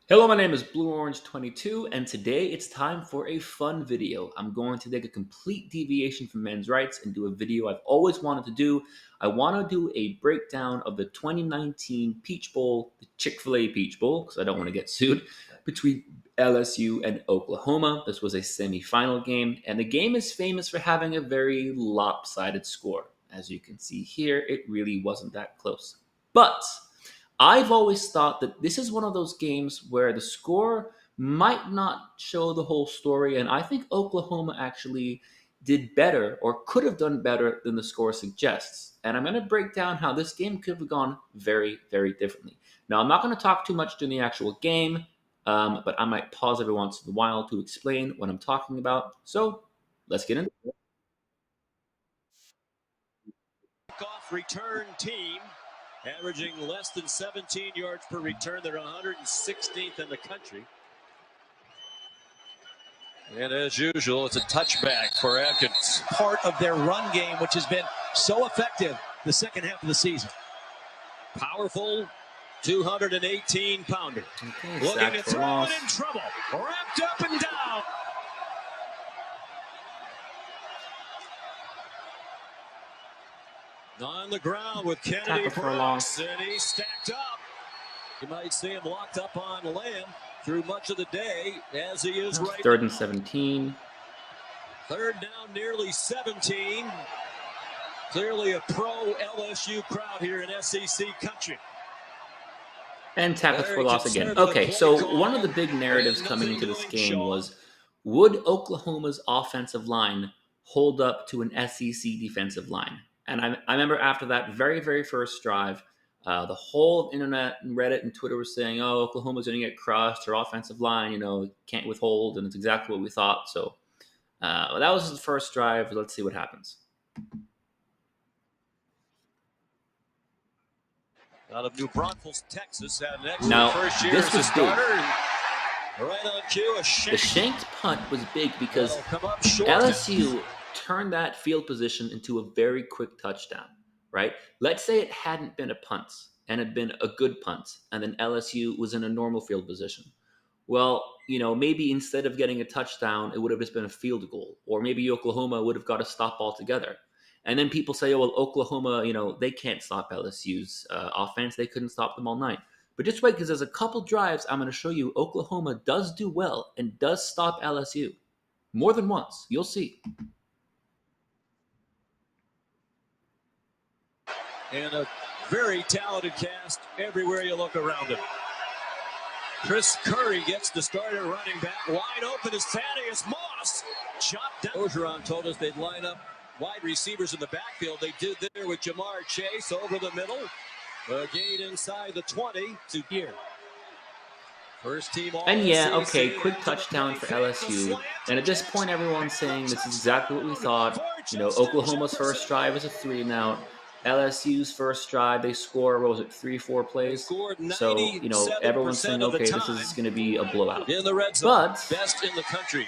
Hello, my name is BlueOrange22, and today it's time for a fun video. I'm going to take a complete deviation from men's rights and do a video I've always wanted to do. I want to do a breakdown of the 2019 Peach Bowl, the Chick-fil-A Peach Bowl, because I don't want to get sued, between LSU and Oklahoma. This was a semifinal game, and the game is famous for having a very lopsided score. As you can see here, it really wasn't that close. But I've always thought that this is one of those games where the score might not show the whole story, and I think Oklahoma actually did better or could have done better than the score suggests. And I'm going to break down how this game could have gone very, very differently. Now, I'm not going to talk too much during the actual game, but I might pause every once in a while to explain what I'm talking about. So let's get into it. Kickoff return team, averaging less than 17 yards per return. They're 116th in the country. And as usual, it's a touchback for Atkins. Part of their run game, which has been so effective the second half of the season. Powerful 218-pounder. Okay, Looking to sacked for throw loss. it in trouble. Wrapped up and down. On the ground with Kennedy Tackle for a loss. Brooks, and he's stacked up. You might see him locked up on Lamb through much of the day, as he is right Third now. and 17. Third down, nearly 17. Clearly a pro LSU crowd here in SEC country. And tackles Very for loss again. conservative Okay, play so call. one of the big narratives And coming nothing into this doing, game Sean. was, would Oklahoma's offensive line hold up to an SEC defensive line? And I remember after that very, very first drive, the whole internet and Reddit and Twitter was saying, oh, Oklahoma's going to get crushed. Their offensive line, can't withhold. And it's exactly what we thought. So that was the first drive. Let's see what happens. Out of New Braunfels, Texas, had an excellent Now, first year this as a was big. starter. Right on cue, a shank. The shanked punt was big because That'll come up short. LSU turned that field position into a very quick touchdown, right? Let's say it hadn't been a punt and had been a good punt, and then LSU was in a normal field position. Well, maybe instead of getting a touchdown, it would have just been a field goal, or maybe Oklahoma would have got a stop altogether. And then people say, oh, well, Oklahoma, they can't stop LSU's offense. They couldn't stop them all night. But just wait, because there's a couple drives I'm going to show you Oklahoma does do well and does stop LSU. More than once. You'll see. And a very talented cast everywhere you look around him. Chris Curry gets the starter running back. Wide open is Thaddeus Moss. Chopped down. Ogeron told us they'd line up wide receivers in the backfield. They did there with Jamar Chase over the middle. A gain inside the 20 to here. First team all And yeah, SEC okay, quick into the touchdown for play. LSU. And at this point, everyone's saying this is exactly what we thought. Oklahoma's first drive is a 3-and-out. LSU's first drive, they score, what was it, 3-4 plays? So, everyone's saying, okay, this is going to be a blowout. In the red zone, But best in the country.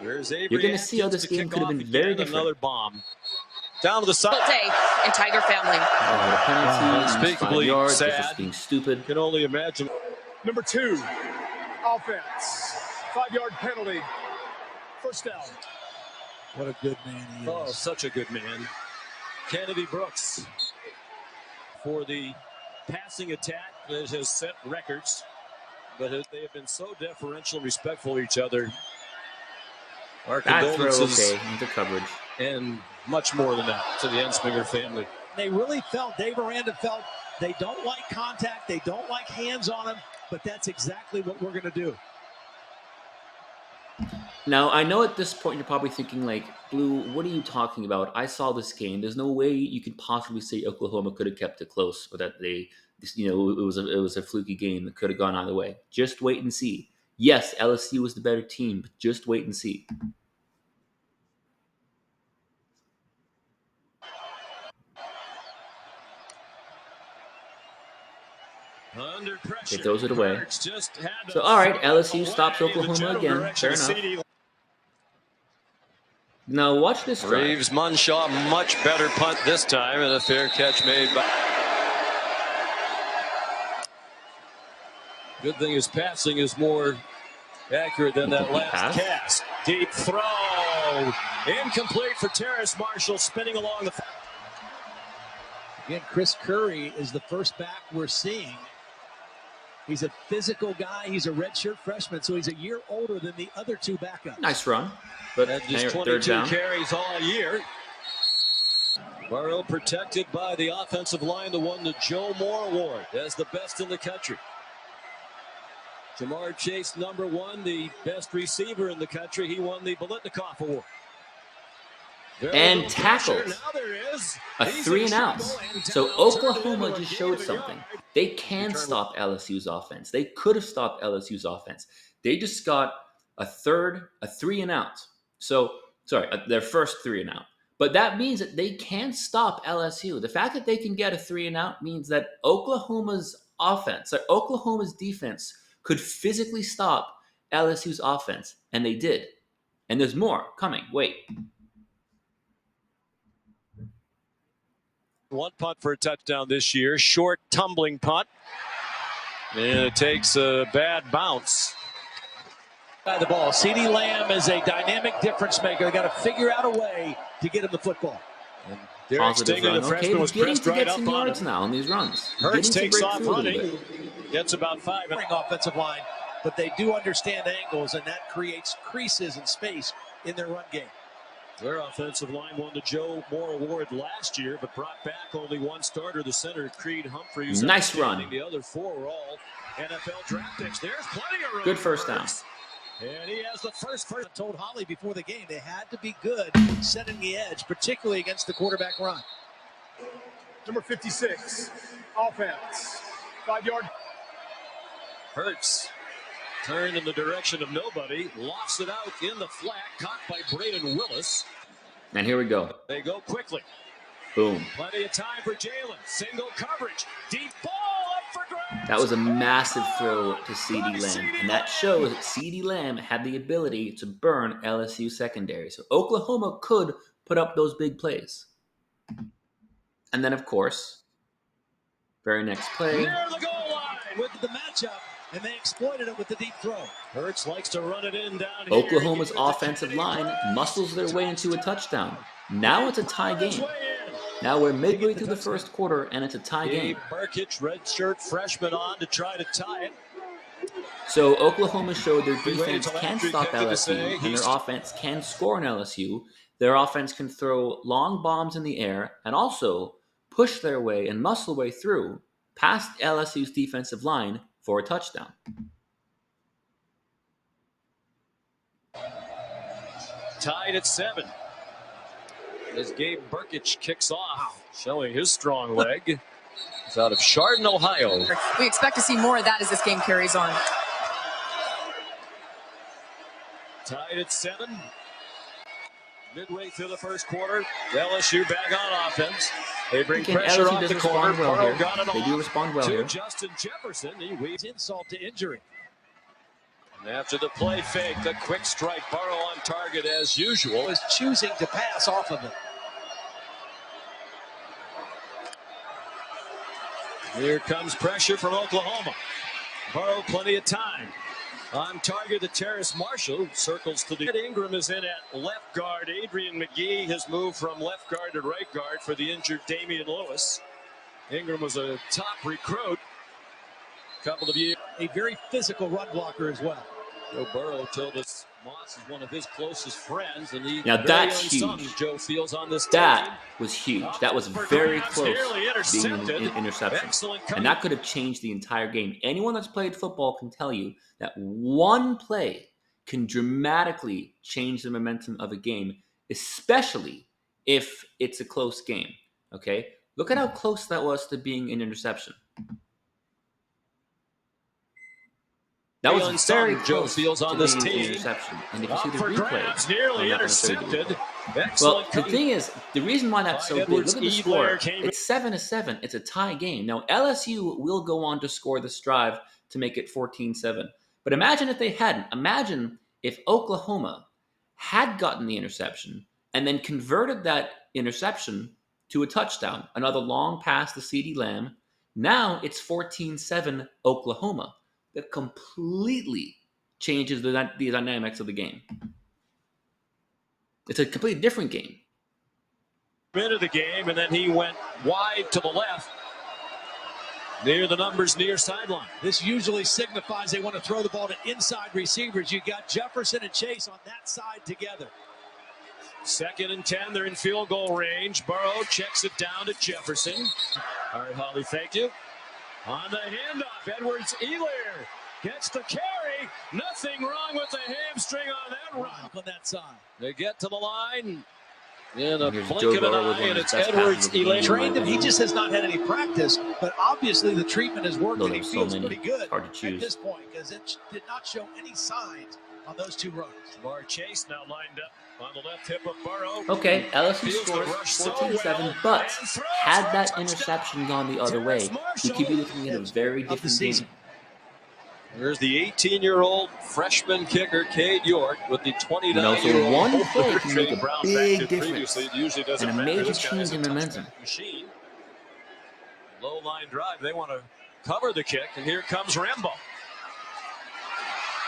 you're going to see how this game could have been very different. Another bomb. Down to the side. Day in Tiger family. The penalty, 5 yards, sad. just being stupid. Can only imagine. Number 2, offense, 5-yard penalty, first down. What a good man he is. Oh, such a good man. Kennedy Brooks for the passing attack that has set records, but they have been so deferential and respectful to each other. Our That throw, condolences okay, into coverage. and much more than that to the Ensminger family. They really felt, Dave Aranda felt, they don't like contact, they don't like hands on him, but that's exactly what we're going to do. Now, I know at this point you're probably thinking, like, Blue, what are you talking about? I saw this game. There's no way you could possibly say Oklahoma could have kept it close, or that it was a fluky game that could have gone either way. Just wait and see. Yes, LSU was the better team, but just wait and see. Under pressure. He throws it away. Just had So, all right, LSU stops Oklahoma again. Fair enough. Now, watch this drive. Reeves Munshaw, much better punt this time, and a fair catch made by. Good thing his passing is more accurate than that last cast. Deep throw. Incomplete for Terrace Marshall, spinning along the. Again, Chris Curry is the first back we're seeing. He's a physical guy. He's a redshirt freshman, so he's a year older than the other two backups. Nice run, but just 22 carries all year. Burrow protected by the offensive line that won the Joe Moore Award as the best in the country. Jamar Chase, number one, the best receiver in the country. He won the Bolitnikoff Award. And tackled a 3 and out. So Oklahoma just showed something. They can stop LSU's offense. They could have stopped LSU's offense. They just got a 3 and out. So, sorry, their first 3 and out. But that means that they can stop LSU. The fact that they can get a 3 and out means that Oklahoma's offense, Oklahoma's defense could physically stop LSU's offense. And they did. And there's more coming. Wait. One punt for a touchdown this year. Short tumbling punt. And it takes a bad bounce. By the ball. CeeDee Lamb is a dynamic difference maker. They got to figure out a way to get him the football. And Derek Stingley, the freshman, was pressed right up on him. Now on these runs. Hurts takes off running. Gets about 5. Offensive line, but they do understand angles, and that creates creases and space in their run game. Their offensive line won the Joe Moore Award last year, but brought back only one starter, the center, Creed Humphreys. Nice run. The other 4 were all NFL draft picks. There's plenty of room. Good first down. And he has the first. I told Holly before the game they had to be good setting the edge, particularly against the quarterback run. Number 56, offense, 5-yard. Hurts turned in the direction of nobody, lofts it out in the flat, caught by Braden Willis. And here we go. They go quickly. Boom. Plenty of time for Jalen. Single coverage. Deep ball up for grabs. That was a massive throw to CeeDee Lamb. And that shows that CeeDee Lamb had the ability to burn LSU secondary. So Oklahoma could put up those big plays. And then, of course, very next play. Near the goal line with the matchup. And they exploited it with the deep throw. Hurts likes to run it in down here. Oklahoma's offensive line muscles their way into a touchdown. Now it's a tie game. Now we're midway through the first quarter, and it's a tie game. Burkich, redshirt freshman, on to try to tie it. So Oklahoma showed their defense can stop LSU, and their offense can score on LSU. Their offense can throw long bombs in the air and also push their way and muscle way through past LSU's defensive line for a touchdown. Tied at 7. As Gabe Burkich kicks off, showing his strong leg. He's out of Chardon, Ohio. We expect to see more of that as this game carries on. Tied at 7. Midway through the first quarter, LSU back on offense. They bring pressure off the corner. Well got it they do respond well here. Justin Jefferson. He weaves insult to injury. And after the play fake, the quick strike, Burrow on target as usual. Is choosing to pass off of it. Here comes pressure from Oklahoma. Burrow plenty of time. On target, the Terrace Marshall circles to the. Ingram is in at left guard. Adrian McGee has moved from left guard to right guard for the injured Damian Lewis. Ingram was a top recruit a couple of years. A very physical run blocker as well. Joe Burrow told us Moss is one of his closest friends, and he now that's huge. Joe feels on this that team. Was huge. That was very close being an interception, and that could have changed the entire game. Anyone that's played football can tell you that one play can dramatically change the momentum of a game, especially if it's a close game. Okay, look at how close that was to being an interception. That was very close feels on this team. Interception. And if you see the replay, nearly intercepted. Well, the thing is, the reason why that's so good, look at the score. It's 7-7. It's a tie game. Now, LSU will go on to score this drive to make it 14-7. But imagine if they hadn't. Imagine if Oklahoma had gotten the interception and then converted that interception to a touchdown. Another long pass to CeeDee Lamb. Now it's 14-7 Oklahoma. that completely changes the dynamics of the game. It's a completely different game. Into the game, and then he went wide to the left, near the numbers near sideline. This usually signifies they want to throw the ball to inside receivers. You got Jefferson and Chase on that side together. 2nd and 10, they're in field goal range. Burrow checks it down to Jefferson. All right, Holly, thank you. On the handoff, Edwards-Helaire gets the carry. Nothing wrong with the hamstring on that run. On that side. They get to the line in a Here's blink Joe of an Burrow with eye, one and of it's his best passes of the game. Edwards-Helaire. Trained him. He just has not had any practice, but obviously the treatment has worked, Though and he there's so feels many, pretty good it's hard to at choose. this point because it did not show any signs on those 2 runs. Jamar Chase now lined up on the left hip of Burrow. Okay, LSU Feels the scores rush so 14-7, well, but and throws had for a that touchdown. interception gone the other way, we could be looking at a very Of the different season. game. There's the 18-year-old freshman kicker, Cade York, with the 29-year-old so one play can make Trey a Brown big backed it difference previously. It usually doesn't and a matter. major This guy is change a in momentum. touchback machine. Low line drive. They want to cover the kick, and here comes Rambo.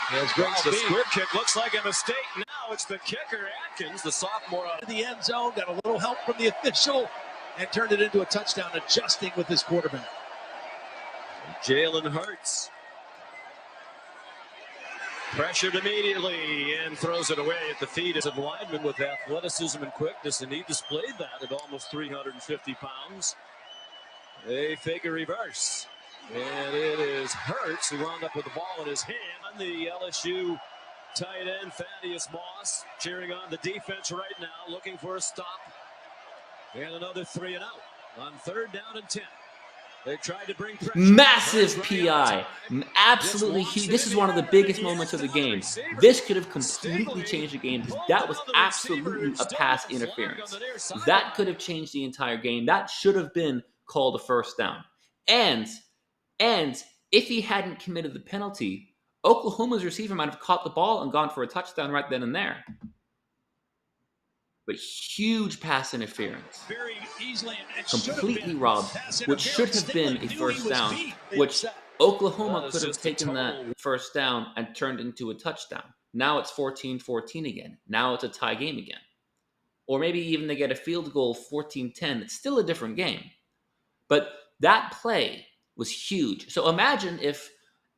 Has great The speed. squib kick looks like a mistake. Now it's the kicker, Atkins, the sophomore. In the end zone, got a little help from the official, and turned it into a touchdown, adjusting with his quarterback. Jalen Hurts. Pressured immediately and throws it away at the feet of lineman with athleticism and quickness, and he displayed that at almost 350 pounds. They fake a reverse, and it is Hurts who wound up with the ball in his hand. The LSU tight end Thaddeus Moss cheering on the defense right now, looking for a stop, and another 3 and out on 3rd down and 10. They tried to bring pressure. Massive PI. Absolutely huge. This is one of the biggest moments of the game. This could have completely changed the game. That was absolutely a pass interference. That could have changed the entire game. That should have been called a first down. And if he hadn't committed the penalty, Oklahoma's receiver might have caught the ball and gone for a touchdown right then and there. But huge pass interference. Very easily, and Completely robbed, which should have been a first down, which Oklahoma could have taken that first down and turned into a touchdown. Now it's 14-14 again. Now it's a tie game again. Or maybe even they get a field goal 14-10. It's still a different game. But that play was huge. So imagine if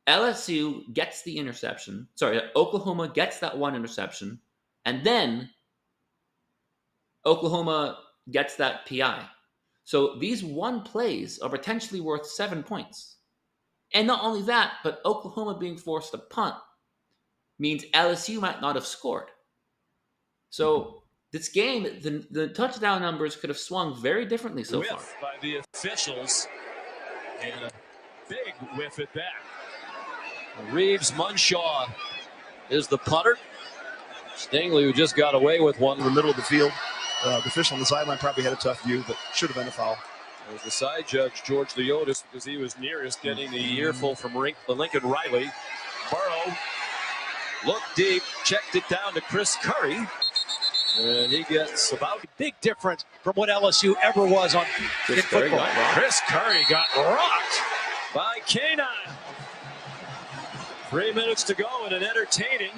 LSU gets the interception. Sorry, Oklahoma gets that one interception, and then Oklahoma gets that PI. So these 1 plays are potentially worth 7 points. And not only that, but Oklahoma being forced to punt means LSU might not have scored. So this game, the touchdown numbers could have swung very differently so far. By the officials, and a big whiff at that. Reeves Munshaw is the punter. Stingley, who just got away with one in the middle of the field. The official on the sideline probably had a tough view, but should have been a foul. It was the side judge, George Leotis, because he was nearest getting the earful from Lincoln Riley. Burrow looked deep, checked it down to Chris Curry, and he gets about big difference from what LSU ever was on in football. Chris Curry got rocked by K9. 3 minutes to go in an entertaining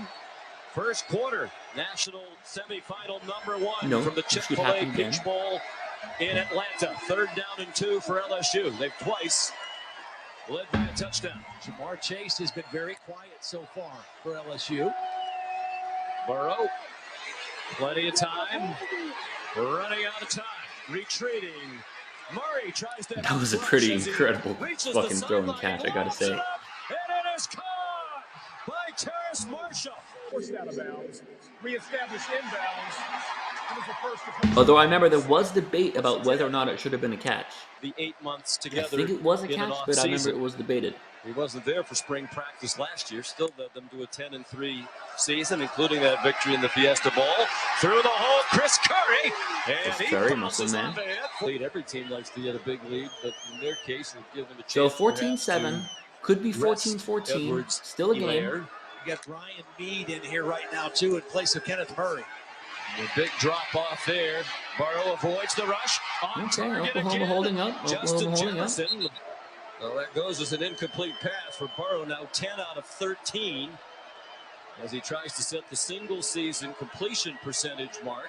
first quarter. National semifinal #1 from the Chick-fil-A Peach Bowl in Atlanta. 3rd down and 2 for LSU. They've twice led by a touchdown. Jamar Chase has been very quiet so far for LSU. Burrow, plenty of time, running out of time, retreating. Murray tries to. That was a pretty incredible fucking throw and catch, I gotta say. And it is caught by Terrace Marshall. Forced out of bounds, reestablished inbounds. It was the first. Although I remember there was debate about whether or not it should have been a catch. The 8 months I together. think it was a in an catch, but I remember off-season. it was debated. He wasn't there for spring practice last year. Still led them to a 10-3 season, including that victory in the Fiesta Bowl. Through the hole, Chris Curry. And he Curry, bounces muscle man. off the head. Lead. Every team likes to get a big lead, but in their case, they've given a chance. So 14-7, could be 14-14, Edwards, still a game. Helaire. You got Brian Mead in here right now, too, in place of Kenneth Murray. A big drop off there. Burrow avoids the rush. On Okay, target Oklahoma again. holding up. Justin Oklahoma holding up. Jefferson. Well, that goes as an incomplete pass for Burrow. Now 10 out of 13 as he tries to set the single season completion percentage mark.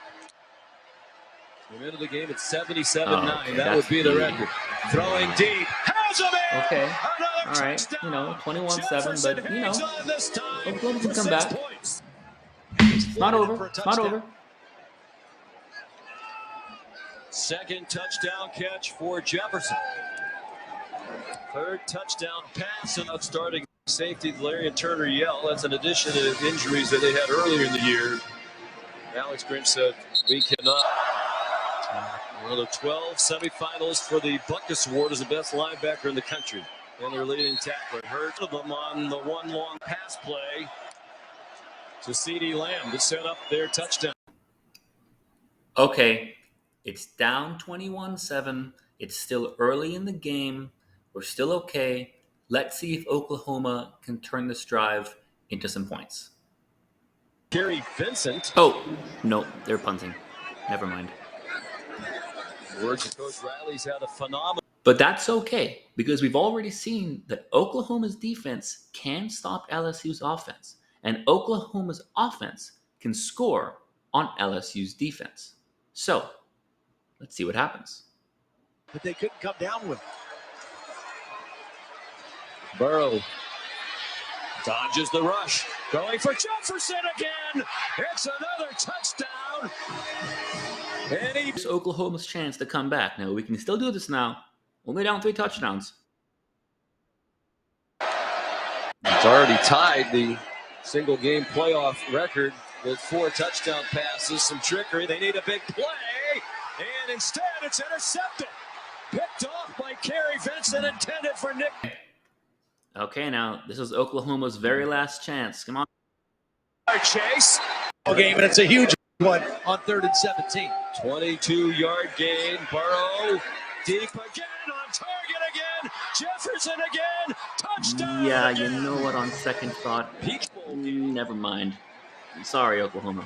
We're into the game at 77-9. Okay, that would be the record. Throwing deep. Has him in! Okay. Another All right. touchdown. You know, 21-7, Jefferson but, hangs on this time Oklahoma can for come 6 back. points. He's It's not floated it over. for a It's not touchdown. over. Second touchdown catch for Jefferson. Third touchdown pass, and starting safety Larry and Turner yell. That's an addition to injuries that they had earlier in the year. Alex Grinch said, we cannot. One of the 12 semifinals for the Buckus Award as the best linebacker in the country. And their leading tackler. Heard of them on the one long pass play to CeeDee Lamb to set up their touchdown. Okay. It's down 21-7. It's still early in the game. We're still okay. Let's see if Oklahoma can turn this drive into some points. Gary Vincent. Oh, no, they're punting. Never mind. Words of Coach Riley's had a phenomenal. But that's okay, because we've already seen that Oklahoma's defense can stop LSU's offense, and Oklahoma's offense can score on LSU's defense. So, let's see what happens. But they couldn't come down with it. Burrow dodges the rush. Going for Jefferson again. It's another touchdown. And It's Oklahoma's chance to come back. Now, we can still do this now. Only down 3 touchdowns. It's already tied the single game playoff record with 4 touchdown passes, some trickery. They need a big play, and instead it's intercepted. Picked off by Gary Vincent, intended for Nick. Okay, now, this is Oklahoma's very last chance. Come on. Chase. Game, and it's a huge one on 3rd and 17. 22-yard gain. Burrow deep again, on target again. Jefferson again. Touchdown. Yeah, you know what, on second thought, Peach Bowl game. never mind. I'm sorry, Oklahoma.